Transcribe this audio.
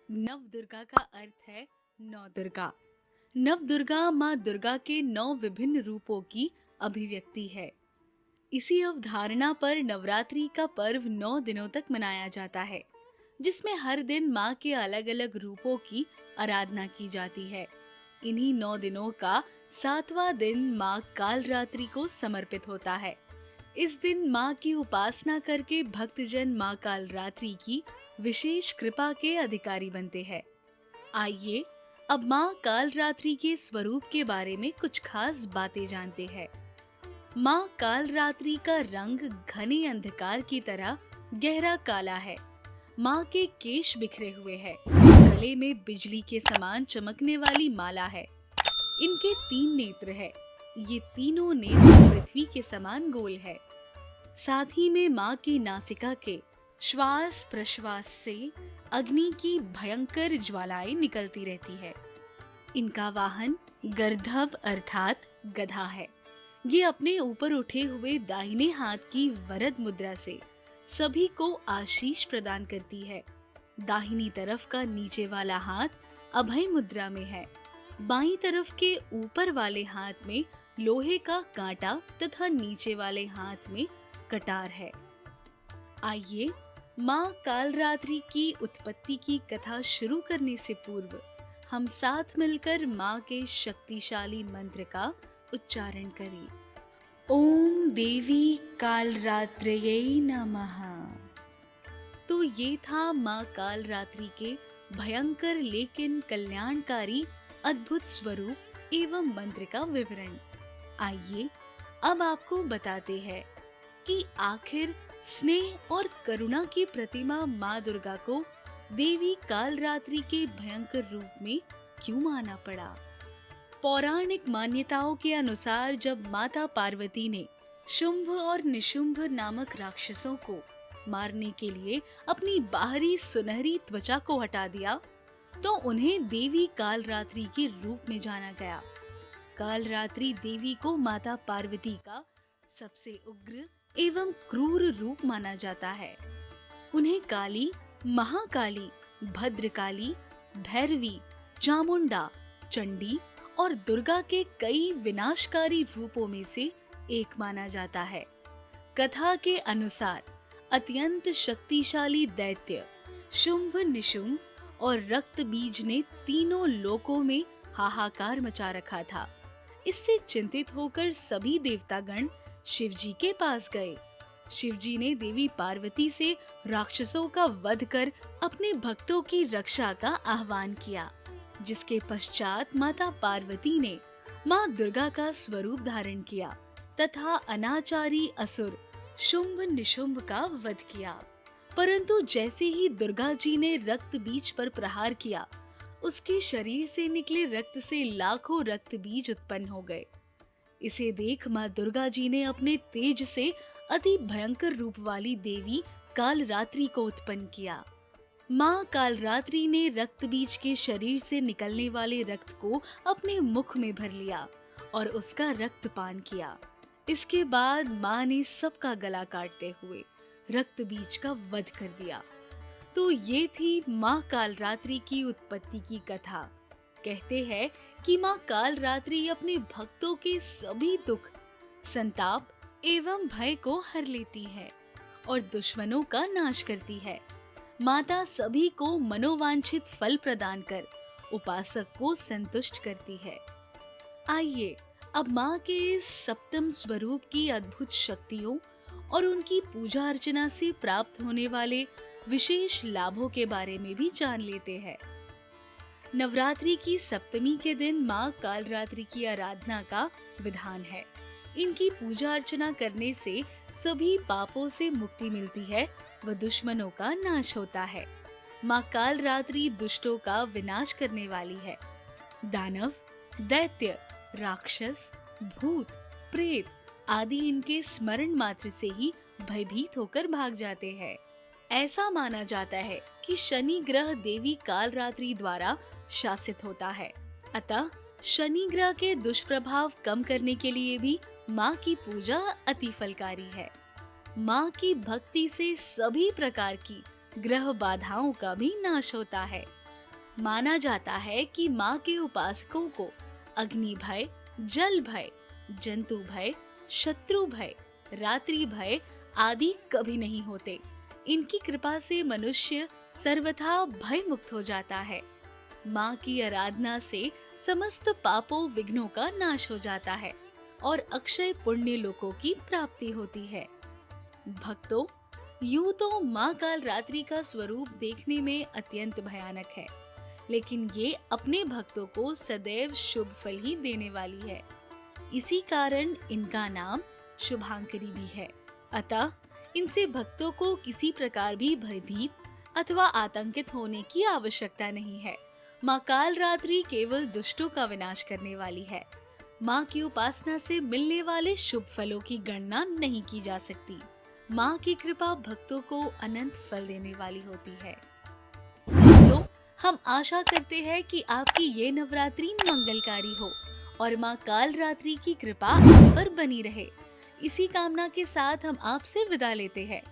नव दुर्गा का अर्थ है नौ दुर्गा। नव दुर्गा माँ दुर्गा के 9 विभिन्न रूपों की अभिव्यक्ति है। इसी अवधारणा पर नवरात्रि का पर्व 9 दिनों तक मनाया जाता है, जिसमें हर दिन माँ के अलग अलग रूपों की आराधना की जाती है। इन्हीं 9 दिनों का 7वां दिन माँ कालरात्रि को समर्पित होता है। इस दिन माँ की उपासना करके भक्तजन माँ कालरात्रि की विशेष कृपा के अधिकारी बनते हैं। आइए अब माँ कालरात्रि के स्वरूप के बारे में कुछ खास बातें जानते हैं। माँ कालरात्रि का रंग घने अंधकार की तरह गहरा काला है। माँ के केश बिखरे हुए हैं। गले में बिजली के समान चमकने वाली माला है। इनके 3 नेत्र है। ये तीनों नेत्र पृथ्वी के समान गोल है। साथ ही में माँ की नासिका के श्वास प्रश्वास से अग्नि की भयंकर ज्वालाएं निकलती रहती है। इनका वाहन गर्दभ अर्थात गधा है। ये अपने ऊपर उठे हुए दाहिने हाथ की वरद मुद्रा से सभी को आशीष प्रदान करती है। दाहिनी तरफ का नीचे वाला हाथ अभय मुद्रा में है। बाईं तरफ के ऊपर वाले हाथ में लोहे का कांटा तथा नीचे वाले हाथ में कटार है। आइए माँ कालरात्रि की उत्पत्ति की कथा शुरू करने से पूर्व हम साथ मिलकर माँ के शक्तिशाली मंत्र का उच्चारण करें। ओम देवी कालरात्रयै नमः। तो ये था माँ कालरात्रि के भयंकर लेकिन कल्याणकारी अद्भुत स्वरूप एवं मंत्र का विवरण। आइए अब आपको बताते हैं कि आखिर स्नेह और करुणा की प्रतिमा माँ दुर्गा को देवी कालरात्रि के भयंकर रूप में क्यों माना पड़ा। पौराणिक मान्यताओं के अनुसार जब माता पार्वती ने शुंभ और निशुंभ नामक राक्षसों को मारने के लिए अपनी बाहरी सुनहरी त्वचा को हटा दिया, तो उन्हें देवी कालरात्रि के रूप में जाना गया। कालरात्रि देवी को माता पार्वती का सबसे उग्र एवं क्रूर रूप माना जाता है। उन्हें काली, महाकाली, भद्रकाली, भैरवी, चामुंडा, चंडी और दुर्गा के कई विनाशकारी रूपों में से एक माना जाता है। कथा के अनुसार अत्यंत शक्तिशाली दैत्य शुंभ, निशुंभ और रक्त बीज ने तीनों लोकों में हाहाकार मचा रखा था। इससे चिंतित होकर सभी देवतागण शिवजी के पास गए। शिवजी ने देवी पार्वती से राक्षसों का वध कर अपने भक्तों की रक्षा का आह्वान किया, जिसके पश्चात माता पार्वती ने माँ दुर्गा का स्वरूप धारण किया तथा अनाचारी असुर शुंभ निशुंभ का वध किया। परंतु जैसे ही दुर्गा जी ने रक्त बीज पर प्रहार किया, उसके शरीर से निकले रक्त से लाखों रक्त बीज उत्पन्न हो गए। इसे देख माँ दुर्गा जी ने अपने तेज से अति भयंकर रूप वाली देवी कालरात्रि को उत्पन्न किया। माँ कालरात्रि ने रक्त बीज के शरीर से निकलने वाले रक्त को अपने मुख में भर लिया और उसका रक्तपान किया। इसके बाद माँ ने सबका गला काटते हुए रक्त बीज का वध कर दिया। तो ये थी माँ कालरात्रि की उत्पत्ति की कथा। कहते हैं कि माँ कालरात्रि अपने भक्तों के सभी दुख, संताप एवं भय को हर लेती है और दुश्मनों का नाश करती है। माता सभी को मनोवांछित फल प्रदान कर उपासक को संतुष्ट करती है। आइए अब माँ के इस सप्तम स्वरूप की अद्भुत शक्तियों और उनकी पूजा अर्चना से प्राप्त होने वाले विशेष लाभों के बारे में भी जान लेते हैं। नवरात्रि की सप्तमी के दिन माँ कालरात्रि की आराधना का विधान है। इनकी पूजा अर्चना करने से सभी पापों से मुक्ति मिलती है व दुश्मनों का नाश होता है। माँ कालरात्रि दुष्टों का विनाश करने वाली है। दानव, दैत्य, राक्षस, भूत, प्रेत आदि इनके स्मरण मात्र से ही भयभीत होकर भाग जाते हैं। ऐसा माना जाता है कि शनि ग्रह देवी कालरात्रि द्वारा शासित होता है। अतः शनि ग्रह के दुष्प्रभाव कम करने के लिए भी माँ की पूजा अति फलकारी है। माँ की भक्ति से सभी प्रकार की ग्रह बाधाओं का भी नाश होता है। माना जाता है कि माँ के उपासकों को अग्नि भय, जल भय, जंतु भय, शत्रु भय, रात्रि भय आदि कभी नहीं होते। इनकी कृपा से मनुष्य सर्वथा भय मुक्त हो जाता है। माँ की आराधना से समस्त पापों विघ्नों का नाश हो जाता है और अक्षय पुण्य लोकों की प्राप्ति होती है। भक्तों, यूं तो माँ काल रात्रि का स्वरूप देखने में अत्यंत भयानक है, लेकिन ये अपने भक्तों को सदैव शुभ फल ही देने वाली है। इसी कारण इनका नाम शुभांकरी भी है। अतः इनसे भक्तों को किसी प्रकार भी भयभीत अथवा आतंकित होने की आवश्यकता नहीं है। माँ काल रात्रि केवल दुष्टों का विनाश करने वाली है। माँ की उपासना से मिलने वाले शुभ फलों की गणना नहीं की जा सकती। माँ की कृपा भक्तों को अनंत फल देने वाली होती है। तो हम आशा करते हैं कि आपकी ये नवरात्रि मंगलकारी हो और माँ काल रात्रि की कृपा आप पर बनी रहे। इसी कामना के साथ हम आपसे विदा लेते हैं।